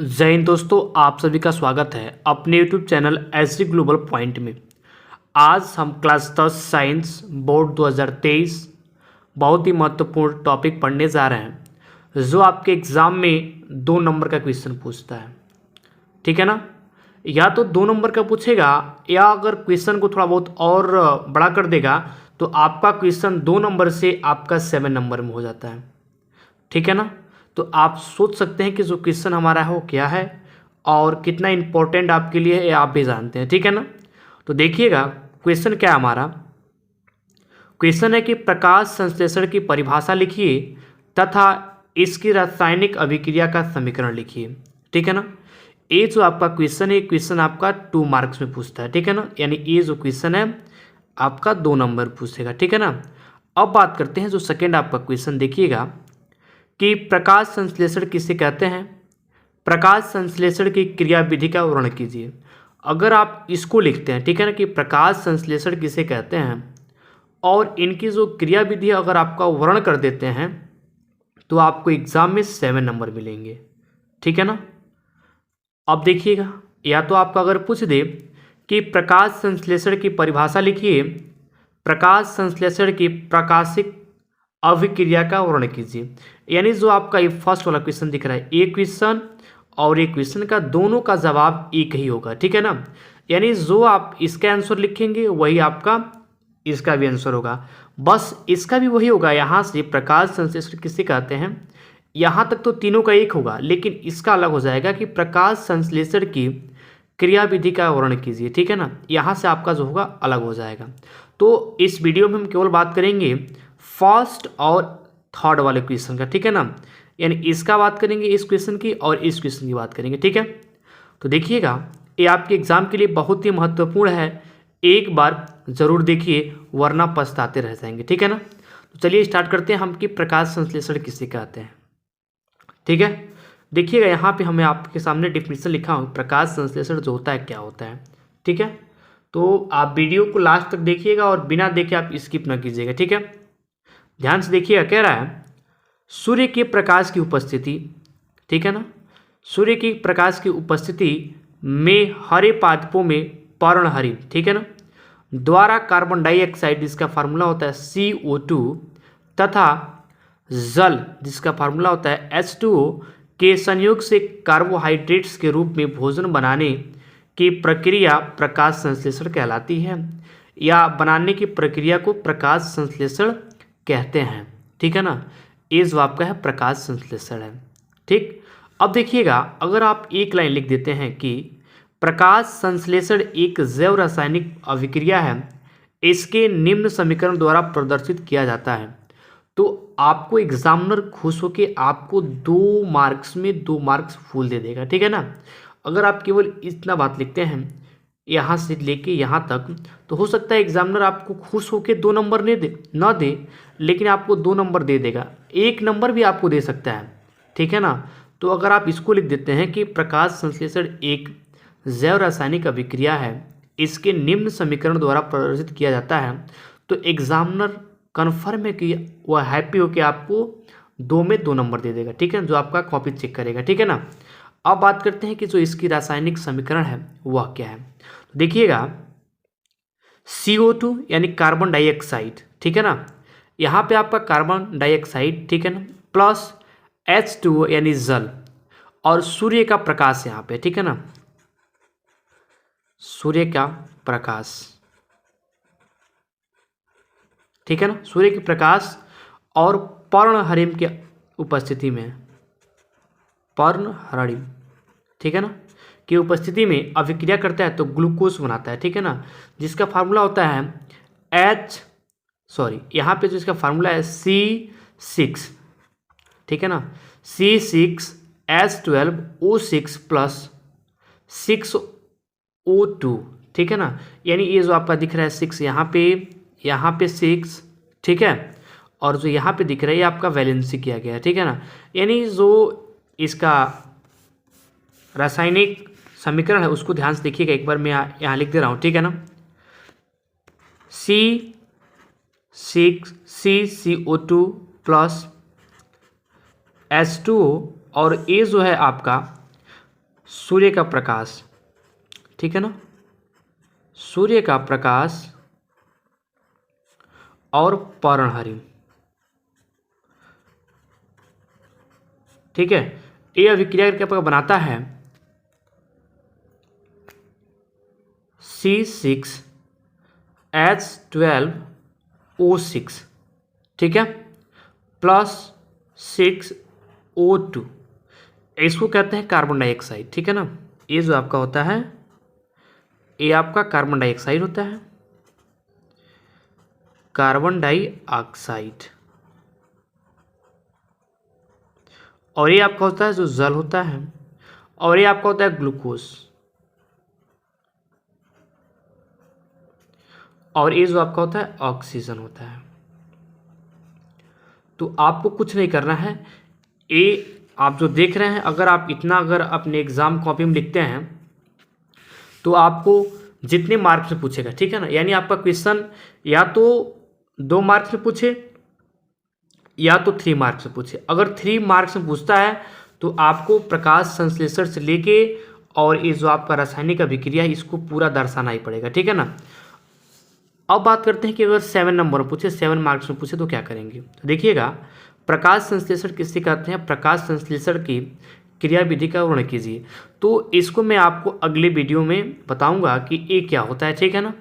जय हिंद दोस्तों, आप सभी का स्वागत है अपने YouTube channel SG global point में। आज हम क्लास 10 साइंस बोर्ड 2023 बहुत ही महत्वपूर्ण टॉपिक पढ़ने जा रहे हैं जो आपके एग्ज़ाम में 2 नंबर का क्वेश्चन पूछता है। ठीक है ना। या तो 2 नंबर का पूछेगा या अगर क्वेश्चन को थोड़ा बहुत और बड़ा कर देगा तो आपका क्वेश्चन 2 नंबर से आपका 7 नंबर में हो जाता है। ठीक है ना। तो आप सोच सकते हैं कि जो क्वेश्चन हमारा है वो क्या है और कितना इम्पोर्टेंट आपके लिए है, ये आप भी जानते हैं। ठीक है ना। तो देखिएगा क्वेश्चन क्या है हमारा। क्वेश्चन है कि प्रकाश संश्लेषण की परिभाषा लिखिए तथा इसकी रासायनिक अभिक्रिया का समीकरण लिखिए। ठीक है ना। ये जो आपका क्वेश्चन है, क्वेश्चन आपका 2 मार्क्स में पूछता है। ठीक है ना। यानी ये जो क्वेश्चन है आपका 2 नंबर पूछेगा। ठीक है ना। अब बात करते हैं जो सेकेंड आपका क्वेश्चन देखिएगा कि प्रकाश संश्लेषण किसे कहते हैं। प्रकाश संश्लेषण की क्रिया विधि का वर्णन कीजिए। अगर आप इसको लिखते हैं, ठीक है ना, कि प्रकाश संश्लेषण किसे कहते हैं और इनकी जो क्रिया विधि अगर आपका वर्णन कर देते हैं तो आपको एग्जाम में 7 नंबर मिलेंगे। ठीक है ना। अब देखिएगा, या तो आपका अगर पूछ दे कि प्रकाश संश्लेषण की परिभाषा लिखिए, प्रकाश संश्लेषण की प्रकाशिक अभिक्रिया का वर्णन कीजिए। यानी जो आपका ये फर्स्ट वाला क्वेश्चन दिख रहा है, ये क्वेश्चन और ये क्वेश्चन का दोनों का जवाब एक ही होगा। ठीक है ना। यानी जो आप इसका आंसर लिखेंगे वही आपका इसका भी आंसर होगा, बस इसका भी वही होगा। यहाँ से प्रकाश संश्लेषण किसे कहते हैं, यहाँ तक तो तीनों का एक होगा, लेकिन इसका अलग हो जाएगा कि प्रकाश संश्लेषण की क्रिया विधि का वर्णन कीजिए। ठीक है ना। यहाँ से आपका जो होगा अलग हो जाएगा। तो इस वीडियो में हम केवल बात करेंगे फर्स्ट और थर्ड वाले क्वेश्चन का। ठीक है ना। यानी इसका बात करेंगे, इस क्वेश्चन की, और इस क्वेश्चन की बात करेंगे। ठीक है। तो देखिएगा ये आपके एग्जाम के लिए बहुत ही महत्वपूर्ण है, एक बार जरूर देखिए वरना पछताते रह जाएंगे। ठीक है ना। तो चलिए स्टार्ट करते हैं हम कि प्रकाश संश्लेषण किसे कहते हैं। ठीक है। देखिएगा यहाँ पे हमें आपके सामने डिफिनीशन लिखा हूँ, प्रकाश संश्लेषण जो होता है क्या होता है। ठीक है। तो आप वीडियो को लास्ट तक देखिएगा और बिना देखे आप स्किप ना कीजिएगा। ठीक है। ध्यान से देखिएगा, कह रहा है सूर्य के प्रकाश की उपस्थिति, ठीक है ना, सूर्य की प्रकाश की उपस्थिति में हरे पादपों में पर्णहरित, ठीक है ना, द्वारा कार्बन डाइऑक्साइड जिसका फार्मूला होता है CO2 तथा जल जिसका फार्मूला होता है H2O के संयोग से कार्बोहाइड्रेट्स के रूप में भोजन बनाने की प्रक्रिया प्रकाश संश्लेषण कहलाती है, या बनाने की प्रक्रिया को प्रकाश संश्लेषण कहते हैं। ठीक है ना। ये जो आपका है प्रकाश संश्लेषण है। ठीक। अब देखिएगा, अगर आप एक लाइन लिख देते हैं कि प्रकाश संश्लेषण एक जैव रासायनिक अभिक्रिया है, इसके निम्न समीकरण द्वारा प्रदर्शित किया जाता है, तो आपको एग्जामिनर खुश होकर आपको 2 मार्क्स में 2 मार्क्स फुल दे देगा। ठीक है ना। अगर आप केवल इतना बात लिखते हैं यहाँ से लेके यहाँ तक, तो हो सकता है एग्जामिनर आपको खुश होकर 2 नंबर ना दे, लेकिन आपको 2 नंबर दे देगा, 1 नंबर भी आपको दे सकता है। ठीक है ना। तो अगर आप इसको लिख देते हैं कि प्रकाश संश्लेषण एक जैव रासायनिक अभिक्रिया है, इसके निम्न समीकरण द्वारा प्रदर्शित किया जाता है, तो एग्जामिनर कन्फर्म है कि वह हैप्पी हो कि आपको 2 में 2 नंबर दे देगा। ठीक है, जो आपका कॉपी चेक करेगा। ठीक है ना। अब बात करते हैं कि जो इसकी रासायनिक समीकरण है वह क्या है। देखिएगा CO2 यानी कार्बन डाइऑक्साइड, ठीक है ना, यहाँ पे आपका कार्बन डाइऑक्साइड, ठीक है ना, प्लस H2O यानी जल, और सूर्य का प्रकाश यहाँ पे, ठीक है ना, सूर्य का प्रकाश, ठीक है ना, सूर्य के प्रकाश और पर्णहरिम के उपस्थिति में, पर्णहरिम, ठीक है ना, की उपस्थिति में अभिक्रिया करता है तो ग्लूकोज बनाता है। ठीक है ना, जिसका फार्मूला होता है यहाँ पे जो इसका फार्मूला है C6, ठीक है ना, C6H12O6 प्लस 6O2, ठीक है ना। यानी ये जो आपका दिख रहा है 6 यहाँ पे 6, ठीक है, और जो यहाँ पे दिख रहा है ये आपका वैलेंसी किया गया है। ठीक है ना। यानी जो इसका रासायनिक समीकरण है उसको ध्यान से देखिएगा, एक बार मैं यहाँ लिख दे रहा हूँ। ठीक है ना। CCO2 प्लस H2O, और ये जो है आपका सूर्य का प्रकाश, ठीक है ना, सूर्य का प्रकाश और पर्णहरिण, ठीक है। ये अभिक्रिया करके आपका बनाता है C6H12O6, ठीक है, प्लस 6O2, इसको कहते हैं कार्बन डाइऑक्साइड, ठीक है ना। ये जो आपका होता है ये आपका कार्बन डाइऑक्साइड होता है, कार्बन डाइऑक्साइड। और ये आपका होता है जो जल होता है, और ये आपका होता है ग्लूकोज, और ये जो आपका होता है ऑक्सीजन होता है। तो आपको कुछ नहीं करना है, ये आप जो देख रहे हैं, अगर आप इतना अगर अपने एग्ज़ाम कॉपी में लिखते हैं तो आपको जितने मार्क्स में पूछेगा, ठीक है ना, यानी आपका क्वेश्चन या तो 2 मार्क्स में पूछे या तो 3 मार्क्स में पूछे। अगर 3 मार्क्स में पूछता है तो आपको प्रकाश संश्लेषण से लेके और ये जो आपका रासायनिक अभिक्रिया है इसको पूरा दर्शाना ही पड़ेगा, ठीक है ना। अब बात करते हैं कि अगर 7 नंबर में पूछे, 7 मार्क्स में पूछे तो क्या करेंगे। तो देखिएगा, प्रकाश संश्लेषण किससे कहते हैं, प्रकाश संश्लेषण की क्रिया विधि का वर्णन कीजिए। तो इसको मैं आपको अगले वीडियो में बताऊंगा कि ये क्या होता है, ठीक है ना।